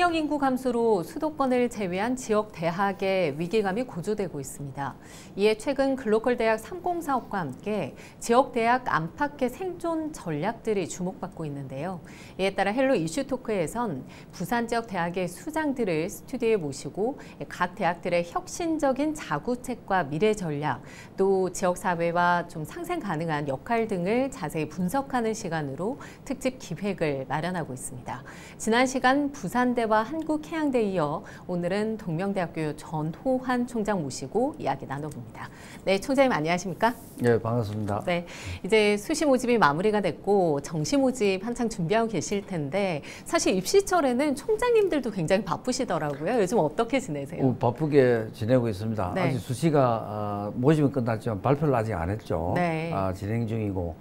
학령 인구 감소로 수도권을 제외한 지역 대학의 위기감이 고조되고 있습니다. 이에 최근 글로컬 대학 30 사업과 함께 지역 대학 안팎의 생존 전략들이 주목받고 있는데요. 이에 따라 헬로 이슈 토크에선 부산 지역 대학의 수장들을 스튜디오에 모시고 각 대학들의 혁신적인 자구책과 미래 전략, 또 지역 사회와 좀 상생 가능한 역할 등을 자세히 분석하는 시간으로 특집 기획을 마련하고 있습니다. 지난 시간 부산대와 한국해양대에 이어 오늘은 동명대학교 전호환 총장 모시고 이야기 나눠봅니다. 네, 총장님 안녕하십니까? 네, 반갑습니다. 네, 이제 수시 모집이 마무리가 됐고 정시 모집 한창 준비하고 계실 텐데 사실 입시철에는 총장님들도 굉장히 바쁘시더라고요. 요즘 어떻게 지내세요? 바쁘게 지내고 있습니다. 네. 아직 수시가 모집은 끝났지만 발표를 아직 안 했죠. 네. 진행 중이고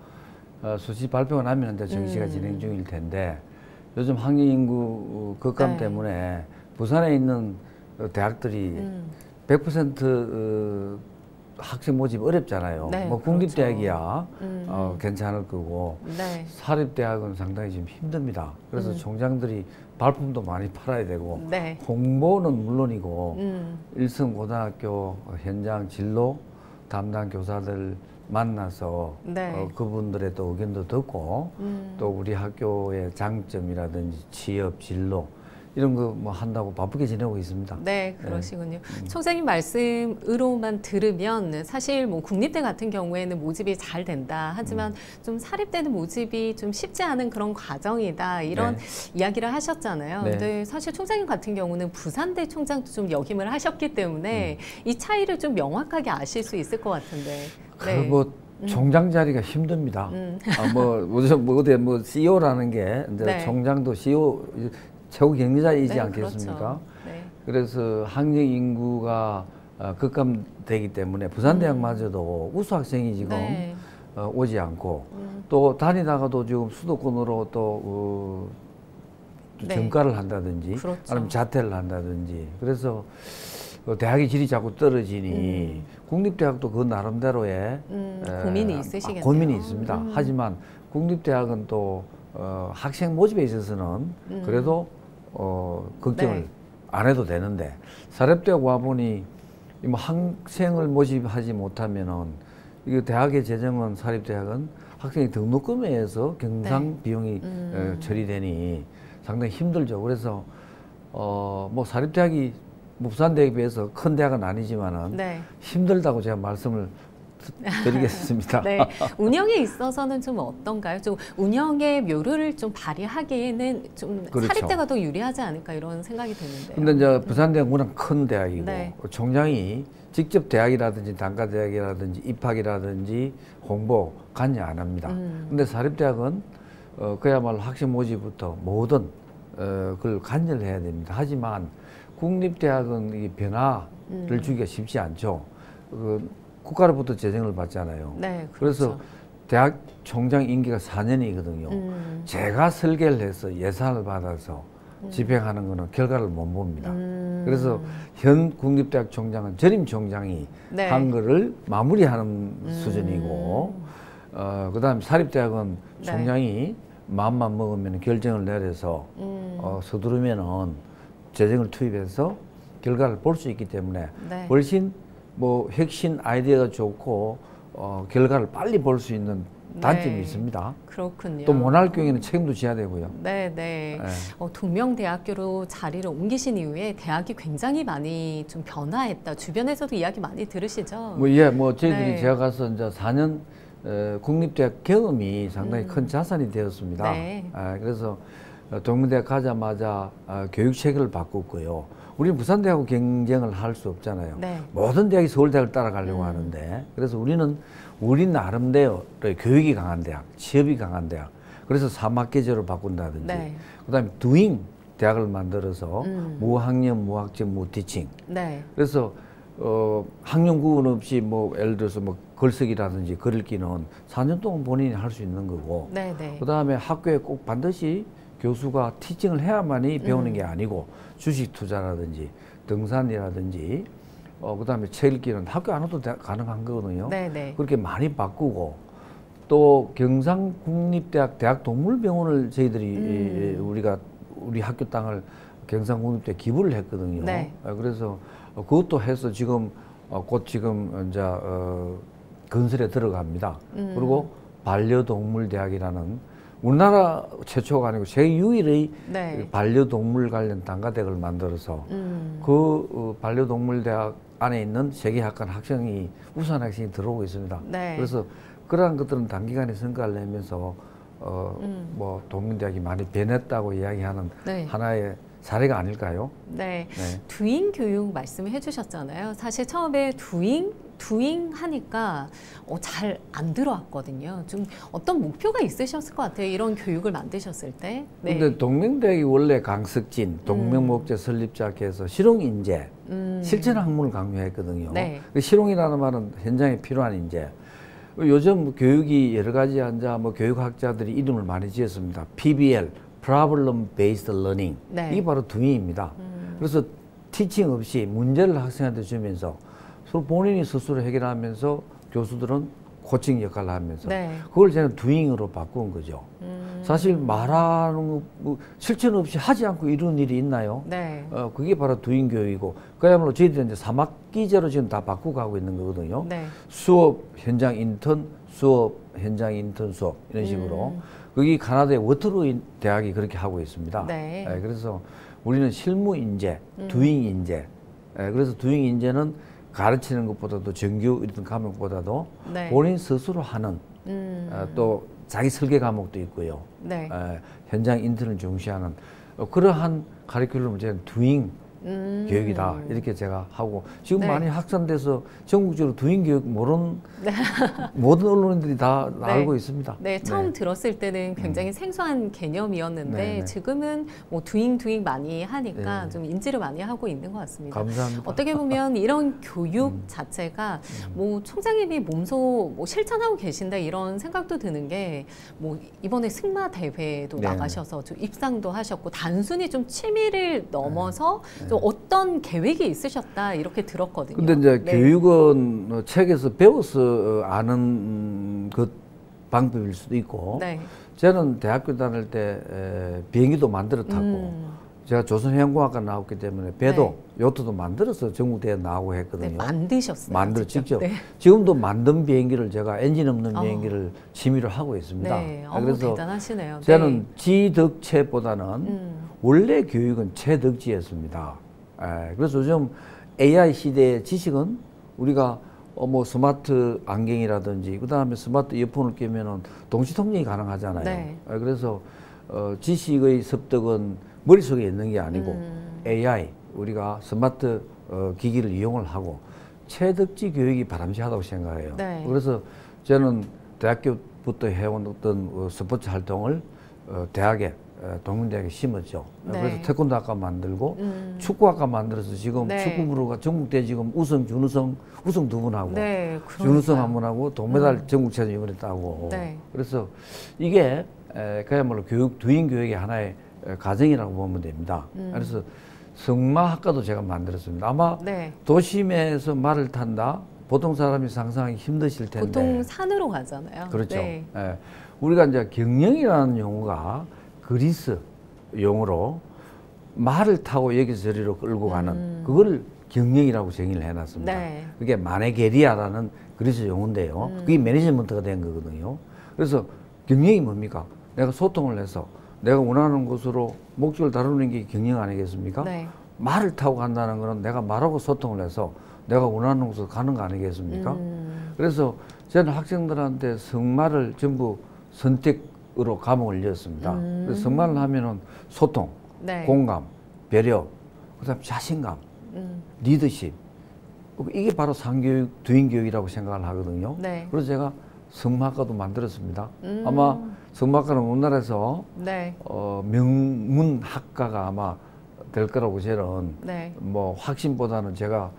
수시 발표가 나면 이제 정시가 진행 중일 텐데 요즘 학령 인구 급감 네. 때문에 부산에 있는 대학들이 100% 학생 모집 어렵잖아요. 네, 뭐 국립대학이야 괜찮을 거고 네. 사립대학은 상당히 지금 힘듭니다. 그래서 총장들이 발품도 많이 팔아야 되고 네. 홍보는 물론이고 일선 고등학교 현장 진로 담당 교사들 만나서 네. 그분들의 또 의견도 듣고 또 우리 학교의 장점이라든지 취업 진로 이런 거 뭐 한다고 바쁘게 지내고 있습니다. 네, 그러시군요. 총장님 말씀으로만 들으면 사실 뭐 국립대 같은 경우에는 모집이 잘 된다. 하지만 좀 사립대는 모집이 좀 쉽지 않은 그런 과정이다. 이런 이야기를 하셨잖아요. 네. 근데 사실 총장님 같은 경우는 부산대 총장도 좀 역임을 하셨기 때문에 이 차이를 좀 명확하게 아실 수 있을 것 같은데. 네. 뭐 총장 자리가 힘듭니다. 어디 뭐 CEO라는 게 이제 네. 총장도 CEO 최고 경리자이지 네, 않겠습니까? 그렇죠. 네. 그래서 학령 인구가 급감되기 때문에 부산대학마저도 우수 학생이 지금 네. 오지 않고 또 다니다가도 지금 수도권으로 또 네. 전과를 한다든지 그렇죠. 아니면 자퇴를 한다든지 그래서 대학의 질이 자꾸 떨어지니 국립대학도 그 나름대로의 고민이 있으시겠네요. 고민이 있습니다. 하지만 국립대학은 또 학생 모집에 있어서는 그래도 걱정을 네. 안 해도 되는데 사립대학 와보니 뭐 학생을 모집하지 못하면은 이거 대학의 재정은 사립대학은 학생이 등록금에 의해서 경상 비용이 처리되니 상당히 힘들죠. 그래서 뭐 사립대학이 뭐 부산대학에 비해서 큰 대학은 아니지만은 네. 힘들다고 제가 말씀을 드리겠습니다. 네, 운영에 있어서는 좀 어떤가요? 좀 운영의 묘를 좀 발휘하기에는 좀 그렇죠. 사립대가 더 유리하지 않을까 이런 생각이 드는데요. 근데 이제 부산대학 워낙 큰 대학이고 네. 총장이 직접 대학이라든지 단과대학이라든지 입학이라든지 홍보 관여 안 합니다. 근데 사립대학은 그야말로 학생 모집부터 모든 그걸 관여를 해야 됩니다. 하지만 국립대학은 이 변화를 주기가 쉽지 않죠. 국가로부터 재정을 받잖아요. 네, 그래서 그렇죠. 대학 총장 임기가 4년이거든요. 제가 설계를 해서 예산을 받아서 집행하는 거는 결과를 못 봅니다. 그래서 현 국립대학 총장은 전임 총장이 네. 한 거를 마무리하는 수준이고 그다음에 사립대학은 네. 총장이 마음만 먹으면 결정을 내려서 서두르면은 재정을 투입해서 결과를 볼 수 있기 때문에 네. 훨씬 뭐 혁신 아이디어가 좋고 결과를 빨리 볼 수 있는 단점이 네. 있습니다. 그렇군요. 또 모날 경우에는 책임도 져야 되고요. 네, 네. 네. 동명대학교로 자리를 옮기신 이후에 대학이 굉장히 많이 좀 변화했다. 주변에서도 이야기 많이 들으시죠? 뭐 저희들이 네. 제가 가서 이제 4년 국립대학 경험이 상당히 큰 자산이 되었습니다. 네. 그래서 동명대학 가자마자 교육 체계를 바꿨고요. 우리는 부산대하고 경쟁을 할 수 없잖아요. 네. 모든 대학이 서울대학을 따라가려고 하는데 그래서 우리 나름대로 교육이 강한 대학, 취업이 강한 대학. 그래서 사막계제로 바꾼다든지 네. 그다음에 두잉 대학을 만들어서 무학년, 무학점, 무티칭. 네. 그래서 학년 구분 없이 뭐 예를 들어서 뭐 글쓰기라든지 글 읽기는 4년 동안 본인이 할 수 있는 거고 네, 네. 그다음에 학교에 꼭 반드시 교수가 티칭을 해야만이 배우는 게 아니고 주식 투자라든지 등산이라든지 그다음에 책 읽기는 학교 안 와도 가능한 거거든요. 네네. 그렇게 많이 바꾸고 또 경상국립대학 대학동물병원을 저희들이 우리 학교 땅을 경상국립대 기부를 했거든요. 네. 그래서 그것도 해서 지금 곧 지금 이제 건설에 들어갑니다. 그리고 반려동물 대학이라는 우리나라 최초가 아니고 세계 유일의 네. 반려동물 관련 단과대학을 만들어서 그 반려동물 대학 안에 있는 세계학관 학생이 우수한 학생이 들어오고 있습니다. 네. 그래서 그러한 것들은 단기간에 성과를 내면서 뭐 동문대학이 많이 변했다고 이야기하는 네. 하나의 사례가 아닐까요? 네. 네. 두잉 교육 말씀해 주셨잖아요. 사실 처음에 두잉 하니까 잘 안 들어왔거든요. 좀 어떤 목표가 있으셨을 것 같아요. 이런 교육을 만드셨을 때. 네. 근데 동명대학이 원래 강석진, 동명목재 설립자께서 실용인재, 실천 학문을 강조했거든요. 네. 그 실용이라는 말은 현장에 필요한 인재. 요즘 교육이 여러 가지 뭐 교육학자들이 이름을 많이 지었습니다. PBL, Problem Based Learning. 네. 이게 바로 두잉입니다. 그래서 티칭 없이 문제를 학생한테 주면서 본인이 스스로 해결하면서 교수들은 코칭 역할을 하면서 네. 그걸 저는 두잉으로 바꾼 거죠. 사실 말하는 뭐 실천 없이 하지 않고 이루는 일이 있나요? 네. 그게 바로 두잉 교육이고 그야말로 저희들은 이제 3학기제로 지금 다 바꾸고 가고 있는 거거든요. 네. 수업 현장 인턴, 수업 현장 인턴 수업 이런 식으로 거기 가나다의 워터루 대학이 그렇게 하고 있습니다. 네. 그래서 우리는 실무 인재, 두잉 인재. 그래서 두잉 인재는 가르치는 것보다도 정규 이런 과목보다도 네. 본인 스스로 하는 또 자기 설계 과목도 있고요. 네. 현장 인턴을 중시하는 그러한 카리큘럼을 저는 두잉 교육이다 이렇게 제가 하고 지금 네. 많이 확산돼서 전국적으로 두잉 교육 모르는 모든 언론인들이 다 네. 알고 있습니다. 네, 처음 들었을 때는 굉장히 생소한 개념이었는데 네, 네. 지금은 뭐 두잉 많이 하니까 네. 좀 인지를 많이 하고 있는 것 같습니다. 감사합니다. 어떻게 보면 이런 교육 자체가 뭐 총장님이 몸소 뭐 실천하고 계신다 이런 생각도 드는 게 뭐 이번에 승마 대회도 네. 나가셔서 좀 입상도 하셨고 단순히 좀 취미를 넘어서 좀 어떤 계획이 있으셨다 이렇게 들었거든요. 근데 이제 네. 교육은 책에서 배워서 아는 그 방법일 수도 있고 네. 저는 대학교 다닐 때 비행기도 만들어 타고 제가 조선해양공학과 나왔기 때문에 배도 요트도 만들어서 전국대회 나오고 했거든요. 네, 만드셨어요. 만들어 직접. 네. 지금도 만든 비행기를 제가 엔진 없는 비행기를 취미로 하고 있습니다. 네. 그래서 대단하시네요. 저는 지덕체보다는 원래 교육은 체덕지였습니다. 그래서 요즘 AI 시대의 지식은 우리가 뭐 스마트 안경이라든지 그다음에 스마트 이어폰을 끼면은 동시 통역이 가능하잖아요. 네. 그래서 지식의 습득은 머릿속에 있는 게 아니고 AI 우리가 스마트 기기를 이용을 하고 체덕지 교육이 바람직하다고 생각해요. 네. 그래서 저는 대학교부터 해온 어떤 스포츠 활동을 대학에 동문대학에 심었죠. 네. 그래서 태권도학과 만들고 축구학과 만들어서 지금 네. 축구부가 전국대 지금 우승, 준우승, 우승 2분 네, 하고 준우승 1분 하고 동메달 전국체전 이번에 따고 네. 그래서 이게 그야말로 두잉 교육의 하나의 과정이라고 보면 됩니다. 그래서 승마학과도 제가 만들었습니다. 아마 네. 도심에서 말을 탄다 보통 사람이 상상하기 힘드실 텐데 보통 산으로 가잖아요. 그렇죠. 네. 우리가 이제 경영이라는 용어가 그리스 용어로 말을 타고 여기서 저리로 끌고 가는 그걸 경영이라고 정의를 해놨습니다. 네. 그게 마네게리아라는 그리스 용어인데요. 그게 매니지먼트가 된 거거든요. 그래서 경영이 뭡니까? 내가 소통을 해서 내가 원하는 곳으로 목적을 다루는 게 경영 아니겠습니까? 네. 말을 타고 간다는 거는 내가 말하고 소통을 해서 내가 원하는 곳으로 가는 거 아니겠습니까? 그래서 저는 학생들한테 승마를 전부 선택으로 과목을 열었습니다. 그래서 승마를 하면은 소통, 네. 공감, 배려, 그다음 자신감, 리더십 이게 바로 상교육, 두잉 교육이라고 생각을 하거든요. 네. 그래서 제가 승마학과도 만들었습니다. 아마 승마학과는 우리나라에서 네. 명문학과가 아마 될 거라고 저는 네. 뭐 확신보다는 제가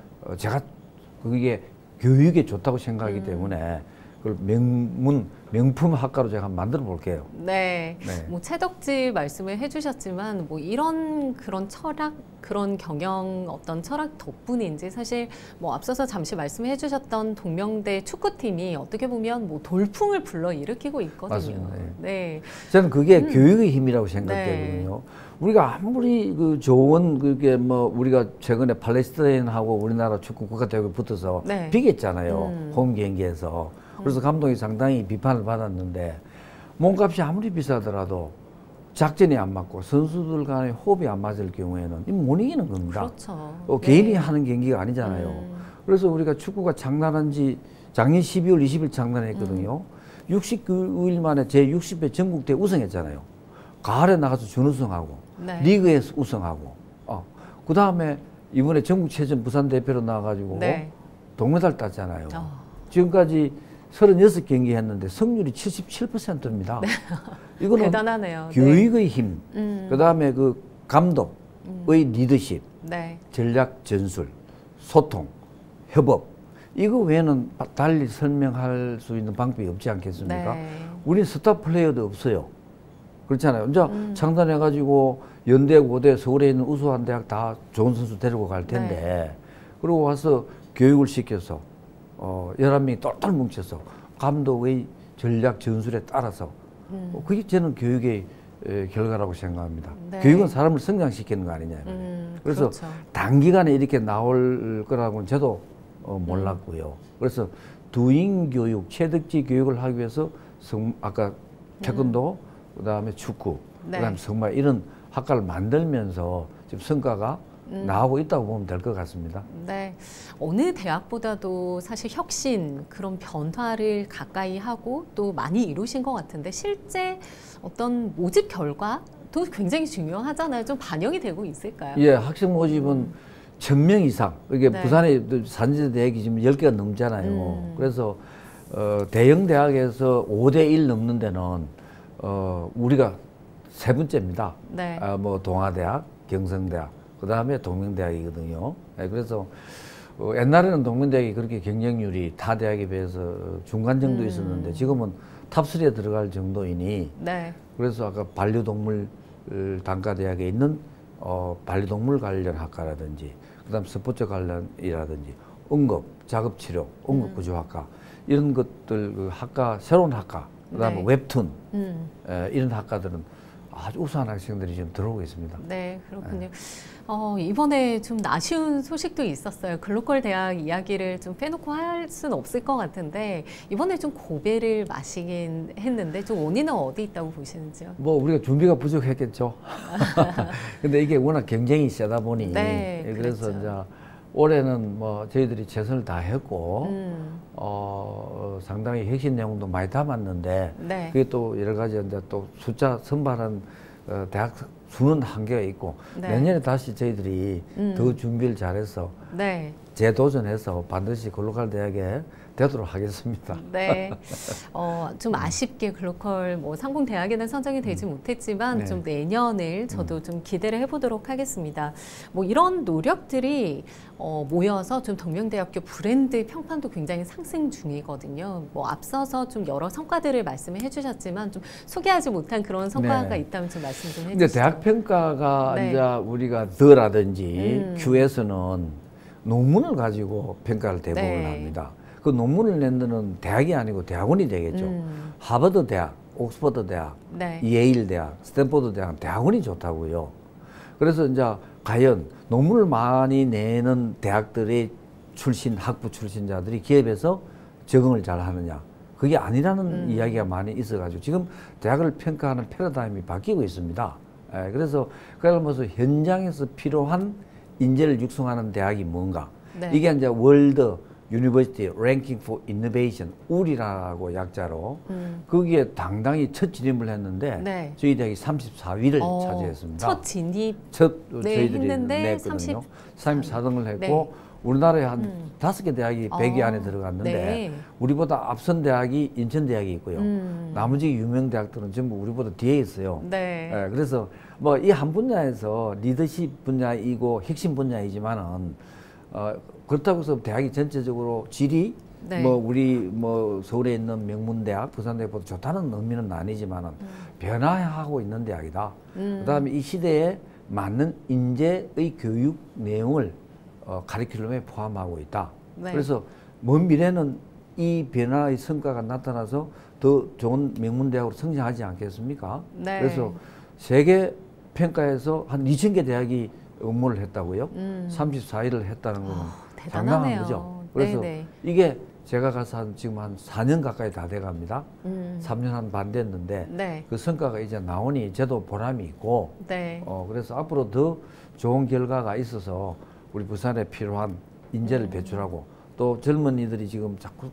그게 교육에 좋다고 생각하기 때문에 그걸 명문 명품 학과로 제가 한번 만들어 볼게요. 네. 네. 뭐 채덕지 말씀을 해주셨지만 뭐 이런 그런 철학, 그런 경영 어떤 철학 덕분인지 사실 뭐 앞서서 잠시 말씀해 주셨던 동명대 축구팀이 어떻게 보면 뭐 돌풍을 불러 일으키고 있거든요. 맞습니다. 네. 저는 그게 교육의 힘이라고 생각되거든요. 네. 우리가 아무리 그 좋은 그게 뭐 우리가 최근에 팔레스타인하고 우리나라 축구 국가대회가 붙어서 네. 비겼잖아요. 홈 경기에서. 그래서 감독이 상당히 비판을 받았는데 몸값이 아무리 비싸더라도 작전이 안 맞고 선수들 간의 호흡이 안 맞을 경우에는 못 이기는 겁니다. 그렇죠. 개인이 네. 하는 경기가 아니잖아요. 그래서 우리가 축구가 장난한 지 작년 12월 20일 장난했거든요. 69일 만에 제60회 전국대회 우승했잖아요. 가을에 나가서 준우승하고 네. 리그에서 우승하고 그 다음에 이번에 전국체전 부산 대표로 나와가지고 네. 동메달 땄잖아요. 지금까지 36경기 했는데 승률이 77%입니다. 네. 이거는 대단하네요. 교육의 힘, 네. 그 다음에 그 감독의 리더십, 네. 전략 전술, 소통, 협업, 이거 외에는 달리 설명할 수 있는 방법이 없지 않겠습니까? 네. 우리 스타 플레이어도 없어요. 그렇잖아요. 이제 창단해가지고 연대, 고대, 서울에 있는 우수한 대학 다 좋은 선수 데리고 갈 텐데, 네. 그러고 와서 교육을 시켜서 11명이 똘똘 뭉쳐서 감독의 전략 전술에 따라서 그게 저는 교육의 결과라고 생각합니다. 네. 교육은 사람을 성장시키는 거 아니냐. 그래서 그렇죠. 단기간에 이렇게 나올 거라고는 저도 몰랐고요. 그래서 두인 교육, 체득지 교육을 하기 위해서 아까 태권도, 그다음에 축구, 네. 그다음에 정말 이런 학과를 만들면서 지금 성과가 나오고 있다고 보면 될 것 같습니다. 네. 어느 대학보다도 사실 혁신, 그런 변화를 가까이 하고 또 많이 이루신 것 같은데 실제 어떤 모집 결과도 굉장히 중요하잖아요. 좀 반영이 되고 있을까요? 예, 학생 모집은 1000명 이상. 이게 네. 부산에 산지대 대학이 지금 10개가 넘잖아요. 그래서 대형 대학에서 5대1 넘는 데는 우리가 세 번째입니다. 네. 뭐 동아대학, 경성대학, 그 다음에 동명대학이거든요. 네, 그래서 옛날에는 동명대학이 그렇게 경쟁률이 타 대학에 비해서 중간 정도 있었는데 지금은 탑3에 들어갈 정도이니 네. 그래서 아까 반려동물 단과대학에 있는 반려동물 관련 학과라든지 그다음 스포츠 관련이라든지 응급, 작업치료, 응급구조학과 이런 것들 그 학과 새로운 학과 그다음에 네. 웹툰 이런 학과들은 아주 우수한 학생들이 지금 들어오고 있습니다. 네, 그렇군요. 이번에 좀 아쉬운 소식도 있었어요. 글로컬 대학 이야기를 좀 빼놓고 할 수는 없을 것 같은데 이번에 좀 고배를 마시긴 했는데 좀 원인은 어디 있다고 보시는지요? 뭐 우리가 준비가 부족했겠죠. 근데 이게 워낙 경쟁이 세다 보니 네, 그래서 그렇죠. 이제 올해는 뭐 저희들이 최선을 다했고 상당히 핵심 내용도 많이 담았는데 네. 그게 또 여러 가지 이제 또 숫자 선발한 대학 수는 한계가 있고 네. 내년에 다시 저희들이 더 준비를 잘해서 네. 재도전해서 반드시 글로컬 대학에 되도록 하겠습니다. 네. 좀 아쉽게 글로컬 뭐 상공 대학에는 선정이 되지 못했지만 네. 좀 내년을 저도 좀 기대를 해보도록 하겠습니다. 뭐 이런 노력들이 모여서 좀 동명대학교 브랜드 평판도 굉장히 상승 중이거든요. 뭐 앞서서 좀 여러 성과들을 말씀을 해주셨지만 좀 소개하지 못한 그런 성과가 네. 있다면 좀 말씀 좀 해주시죠. 근데 대학 평가가 네. 이제 우리가 더라든지 Q에서는 논문을 가지고 평가를 대부분 네. 합니다. 그 논문을 낸 데는 대학이 아니고 대학원이 되겠죠. 하버드 대학, 옥스퍼드 대학, 네. 예일 대학, 스탠포드 대학, 대학원이 좋다고요. 그래서 이제 과연 논문을 많이 내는 대학들의 학부 출신자들이 기업에서 적응을 잘 하느냐. 그게 아니라는 이야기가 많이 있어가지고 지금 대학을 평가하는 패러다임이 바뀌고 있습니다. 그래서 그러면서 현장에서 필요한 인재를 육성하는 대학이 뭔가. 네. 이게 이제 월드 유니버시티 랭킹 포 이노베이션 울이라고 약자로 거기에 당당히 첫 진입을 했는데 네. 저희 대학이 34위를 차지했습니다. 첫 진입 저희들이 했는데 냈거든요. 34등을 했고 우리나라에 한 5개 대학이 100위 안에 들어갔는데 네. 우리보다 앞선 대학이 인천대학이 있고요. 나머지 유명 대학들은 전부 우리보다 뒤에 있어요. 네. 그래서 뭐 이 한 분야에서 리더십 분야이고 핵심 분야이지만은 그렇다고 해서 대학이 전체적으로 질이 네. 뭐 우리 뭐 서울에 있는 명문대학, 부산대학보다 좋다는 의미는 아니지만은 변화하고 있는 대학이다. 그다음에 이 시대에 맞는 인재의 교육 내용을 카리큘럼에 포함하고 있다. 네. 그래서 먼 미래는 이 변화의 성과가 나타나서 더 좋은 명문대학으로 성장하지 않겠습니까? 네. 그래서 세계 평가에서 한 2,000개 대학이 업무를 했다고요? 34일을 했다는 거는 상당한 대단하네요. 거죠. 그래서 네네. 이게 제가 가서 지금 한 4년 가까이 다 돼갑니다. 3년 한 반 됐는데 네. 그 성과가 이제 나오니 저도 보람이 있고 네. 그래서 앞으로 더 좋은 결과가 있어서 우리 부산에 필요한 인재를 배출하고 또 젊은이들이 지금 자꾸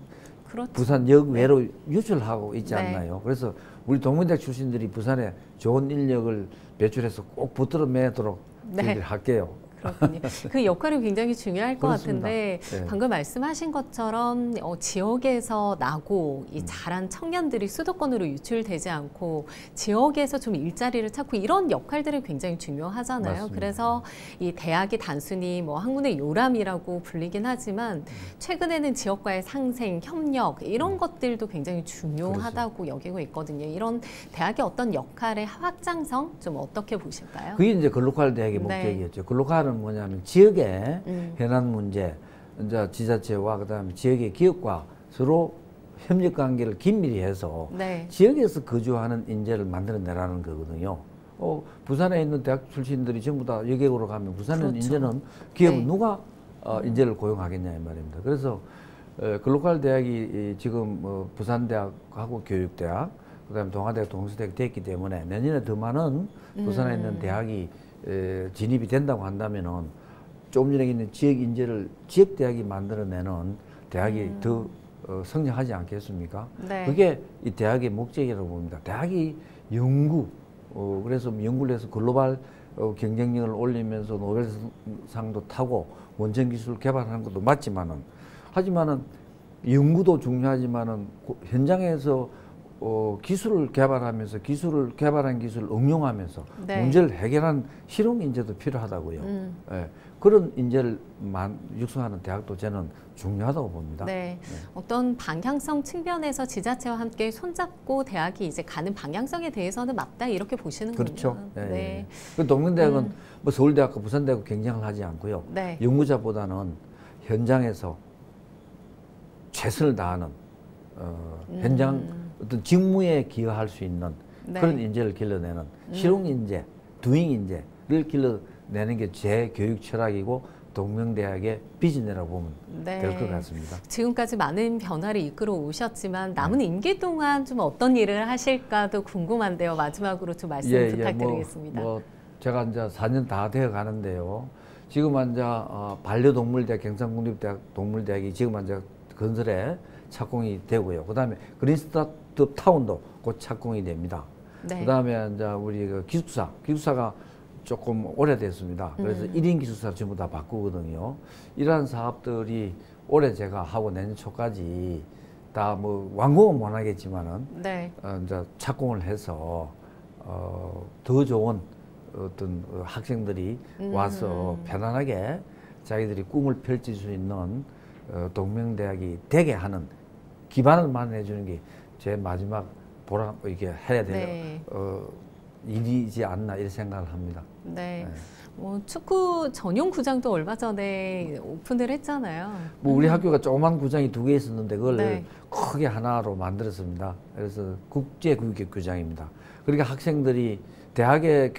그렇죠. 부산역 외로 유출하고 있지 네. 않나요? 그래서 우리 동문대학 출신들이 부산에 좋은 인력을 배출해서 꼭 붙들어 매도록 네. 저희들이 할게요. 그렇군요. 그 역할이 굉장히 중요할 것 그렇습니다. 같은데 네. 방금 말씀하신 것처럼 지역에서 나고 이 자란 청년들이 수도권으로 유출되지 않고 지역에서 좀 일자리를 찾고 이런 역할들이 굉장히 중요하잖아요. 맞습니다. 그래서 이 대학이 단순히 뭐 학문의 요람이라고 불리긴 하지만 최근에는 지역과의 상생, 협력 이런 것들도 굉장히 중요하다고 여기고 있거든요. 이런 대학의 어떤 역할의 확장성 좀 어떻게 보실까요? 그게 이제 글로컬 대학의 네. 목적이었죠. 글로컬은 뭐냐면 지역의 현안 문제, 이제 지자체와 그다음에 지역의 기업과 서로 협력 관계를 긴밀히 해서 네. 지역에서 거주하는 인재를 만들어내라는 거거든요. 부산에 있는 대학 출신들이 전부 다 여객으로 가면 부산에 있는 그렇죠. 인재는 기업은 네. 누가 인재를 고용하겠냐 이 말입니다. 그래서 글로컬 대학이 지금 부산대학하고 교육대학, 그다음에 동아대학, 동서대학 됐기 때문에 내년에 더 많은 부산에 있는 대학이 진입이 된다고 한다면은 조금 전에 있는 지역 인재를 지역 대학이 만들어내는 대학이 더 성장하지 않겠습니까? 네. 그게 이 대학의 목적이라고 봅니다. 대학이 연구, 그래서 연구를 해서 글로벌 경쟁력을 올리면서 노벨상도 타고 원천 기술 개발하는 것도 맞지만은 하지만은 연구도 중요하지만은 현장에서 기술을 개발하면서 기술을 개발한 기술을 응용하면서 네. 문제를 해결한 실용 인재도 필요하다고요. 예, 그런 인재를 육성하는 대학도 저는 중요하다고 봅니다. 네. 어떤 방향성 측면에서 지자체와 함께 손잡고 대학이 이제 가는 방향성에 대해서는 맞다 이렇게 보시는군요. 그렇죠. 예, 네. 예. 그 동명대학은 뭐 서울대학과 부산대학과 경쟁을 하지 않고요. 네. 연구자보다는 현장에서 최선을 다하는 현장 어떤 직무에 기여할 수 있는 네. 그런 인재를 길러내는 실용 인재, 두잉 인재를 길러내는 게 제 교육 철학이고 동명대학의 비전이라고 보면 네. 될 것 같습니다. 지금까지 많은 변화를 이끌어 오셨지만 남은 임기 동안 좀 어떤 일을 하실까도 궁금한데요. 마지막으로 좀 말씀 부탁드리겠습니다. 제가 이제 4년 다 되어 가는데요. 지금 이제 반려동물대학, 경상국립대학 동물대학이 지금 이제 건설에 착공이 되고요. 그다음에 그린스타트 타운도 곧 착공이 됩니다. 네. 그다음에 이제 우리 그 기숙사가 조금 오래됐습니다. 그래서 1인 기숙사 전부 다 바꾸거든요. 이러한 사업들이 올해 제가 하고 내년 초까지 다 뭐 완공은 못 하겠지만은 네. 이제 착공을 해서 더 좋은 어떤 학생들이 와서 편안하게 자기들이 꿈을 펼칠 수 있는 동명대학이 되게 하는 기반을 마련해 주는 게 제 마지막 보람 이게 해야 될 네. 일이지 않나 이런 생각을 합니다. 네. 뭐 축구 전용 구장도 얼마 전에 오픈을 했잖아요. 뭐 우리 학교가 조그만 구장이 2개 있었는데 그걸 네. 크게 하나로 만들었습니다. 그래서 국제교육구장입니다. 그러니까 학생들이 대학의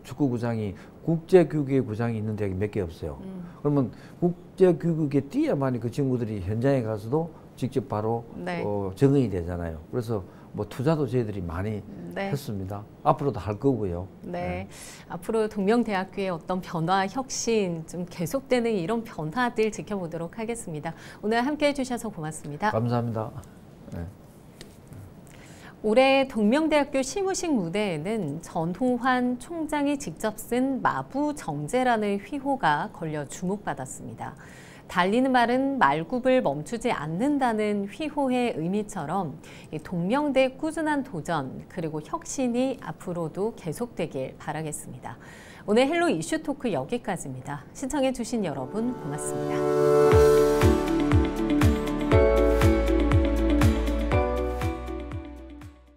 축구 구장이 국제교육의 구장이 있는 대학이 몇 개 없어요. 그러면 국제교육에 뛰어야만이 그 친구들이 현장에 가서도 직접 바로 네. 적응이 되잖아요. 그래서 뭐 투자도 저희들이 많이 네. 했습니다. 앞으로도 할 거고요. 네. 앞으로 동명대학교의 어떤 변화, 혁신 좀 계속되는 이런 변화들 지켜보도록 하겠습니다. 오늘 함께해 주셔서 고맙습니다. 감사합니다. 네. 올해 동명대학교 시무식 무대에는 전호환 총장이 직접 쓴 마부정제라는 휘호가 걸려 주목받았습니다. 달리는 말은 말굽을 멈추지 않는다는 휘호의 의미처럼 동명대 꾸준한 도전 그리고 혁신이 앞으로도 계속되길 바라겠습니다. 오늘 헬로 이슈 토크 여기까지입니다. 시청해 주신 여러분 고맙습니다.